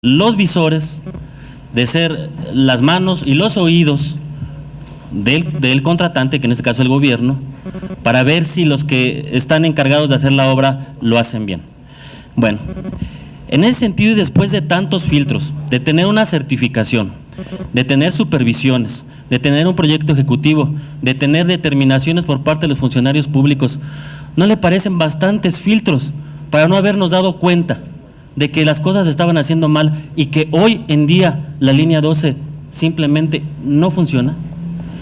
los visores, de ser las manos y los oídos del contratante, que en este caso el gobierno, para ver si los que están encargados de hacer la obra lo hacen bien. Bueno, en ese sentido, y después de tantos filtros, de tener una certificación, de tener supervisiones, de tener un proyecto ejecutivo, de tener determinaciones por parte de los funcionarios públicos, ¿no le parecen bastantes filtros para no habernos dado cuenta de que las cosas se estaban haciendo mal y que hoy en día la línea 12 simplemente no funciona?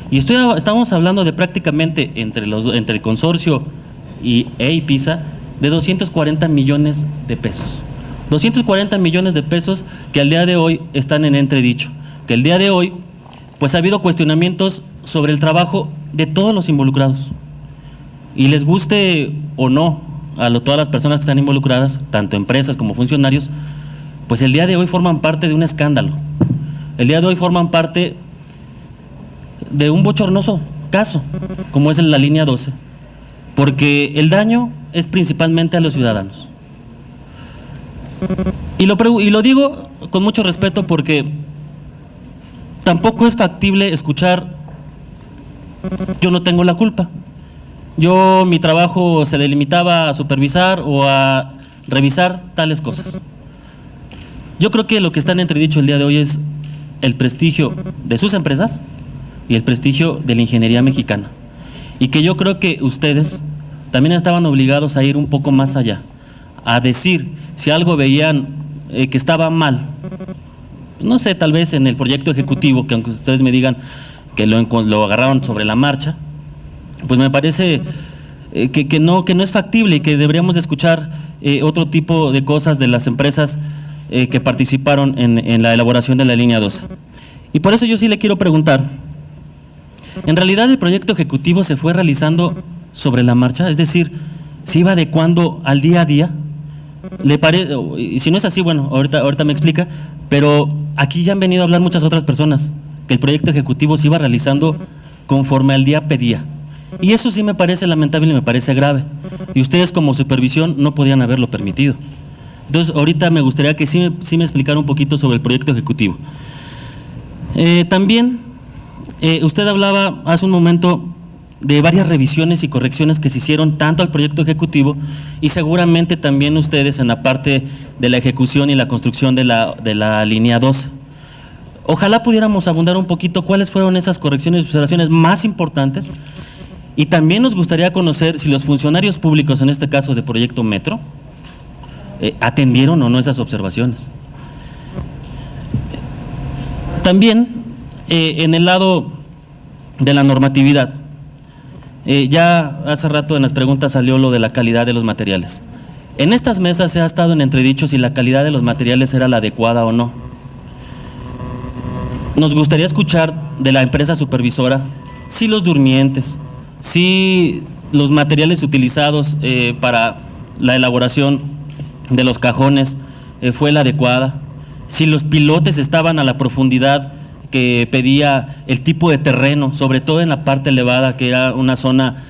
Y estamos hablando de prácticamente entre el consorcio e IPISA de 240 millones de pesos. 240 millones de pesos que al día de hoy están en entredicho, que el día de hoy pues ha habido cuestionamientos sobre el trabajo de todos los involucrados. Y les guste o no a todas las personas que están involucradas, tanto empresas como funcionarios, pues el día de hoy forman parte de un escándalo. El día de hoy forman parte de un bochornoso caso, como es la línea 12, porque el daño es principalmente a los ciudadanos. Y lo digo con mucho respeto porque tampoco es factible escuchar: yo no tengo la culpa, mi trabajo se delimitaba a supervisar o a revisar tales cosas. Yo creo que lo que está en entredicho el día de hoy es el prestigio de sus empresas y el prestigio de la ingeniería mexicana, y que yo creo que ustedes también estaban obligados a ir un poco más allá, a decir si algo veían que estaba mal, no sé, tal vez en el proyecto ejecutivo, que aunque ustedes me digan que lo agarraron sobre la marcha, pues me parece que no es factible y que deberíamos de escuchar otro tipo de cosas de las empresas que participaron en la elaboración de la línea 12. Y por eso yo sí le quiero preguntar, ¿en realidad el proyecto ejecutivo se fue realizando sobre la marcha? Es decir, ¿se iba adecuando al día a día? Y si no es así, bueno, ahorita me explica, pero aquí ya han venido a hablar muchas otras personas que el proyecto ejecutivo se iba realizando conforme al día pedía. Y eso sí me parece lamentable y me parece grave. Y ustedes como supervisión no podían haberlo permitido. Entonces, ahorita me gustaría que sí me explicara un poquito sobre el proyecto ejecutivo. También, usted hablaba hace un momento de varias revisiones y correcciones que se hicieron tanto al proyecto ejecutivo y seguramente también ustedes en la parte de la ejecución y la construcción de la línea 12. Ojalá pudiéramos abundar un poquito cuáles fueron esas correcciones y observaciones más importantes, y también nos gustaría conocer si los funcionarios públicos, en este caso de Proyecto Metro, atendieron o no esas observaciones. También en el lado de la normatividad, ya hace rato en las preguntas salió lo de la calidad de los materiales. En estas mesas se ha estado en entredicho si la calidad de los materiales era la adecuada o no. Nos gustaría escuchar de la empresa supervisora si los durmientes, si los materiales utilizados para la elaboración de los cajones fue la adecuada, si los pilotes estaban a la profundidad que pedía el tipo de terreno, sobre todo en la parte elevada, que era una zona,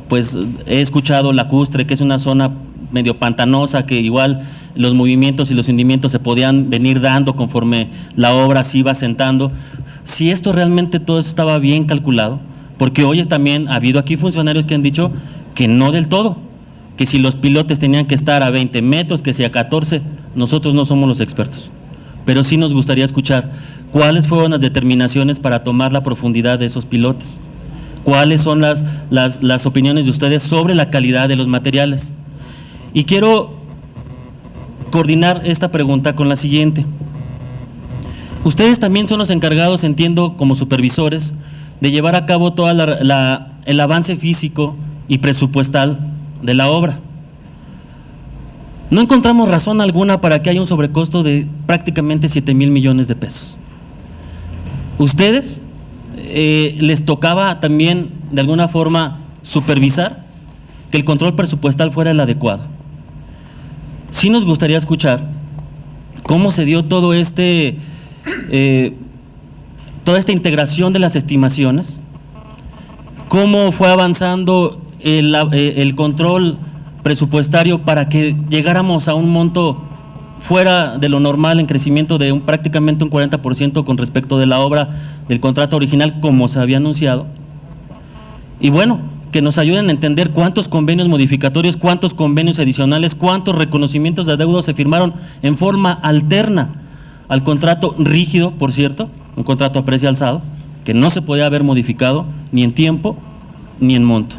pues he escuchado lacustre, que es una zona medio pantanosa, que igual los movimientos y los hundimientos se podían venir dando conforme la obra se iba asentando. Si esto realmente todo eso estaba bien calculado, porque hoy también ha habido aquí funcionarios que han dicho que no del todo, que si los pilotes tenían que estar a 20 metros, que si a 14, nosotros no somos los expertos, pero sí nos gustaría escuchar cuáles fueron las determinaciones para tomar la profundidad de esos pilotes, cuáles son las opiniones de ustedes sobre la calidad de los materiales. Y quiero coordinar esta pregunta con la siguiente. Ustedes también son los encargados, entiendo, como supervisores, de llevar a cabo todo el avance físico y presupuestal de la obra. No encontramos razón alguna para que haya un sobrecosto de prácticamente 7,000 millones de pesos. ¿Ustedes les tocaba también de alguna forma supervisar que el control presupuestal fuera el adecuado? Sí nos gustaría escuchar cómo se dio toda esta integración de las estimaciones, cómo fue avanzando el control presupuestario para que llegáramos a un monto fuera de lo normal en crecimiento de prácticamente un 40% con respecto de la obra del contrato original, como se había anunciado. Y bueno, que nos ayuden a entender cuántos convenios modificatorios, cuántos convenios adicionales, cuántos reconocimientos de adeudos se firmaron en forma alterna al contrato rígido, por cierto, un contrato a precio alzado, que no se podía haber modificado ni en tiempo ni en monto.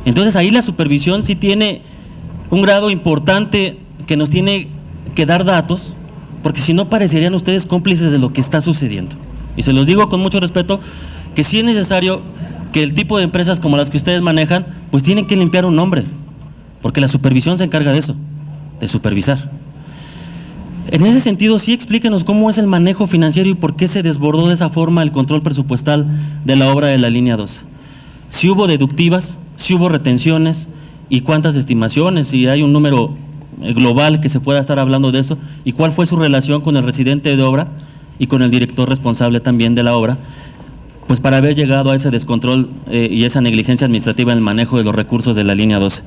Entonces ahí la supervisión sí tiene un grado importante que nos tiene que dar datos, porque si no parecerían ustedes cómplices de lo que está sucediendo. Y se los digo con mucho respeto, que sí es necesario que el tipo de empresas como las que ustedes manejan, pues tienen que limpiar un nombre, porque la supervisión se encarga de eso, de supervisar. En ese sentido, sí explíquenos cómo es el manejo financiero y por qué se desbordó de esa forma el control presupuestal de la obra de la línea 12. Si hubo deductivas, si hubo retenciones y cuántas estimaciones, si hay un número global que se pueda estar hablando de eso, y cuál fue su relación con el residente de obra y con el director responsable también de la obra, pues para haber llegado a ese descontrol y esa negligencia administrativa en el manejo de los recursos de la línea 12.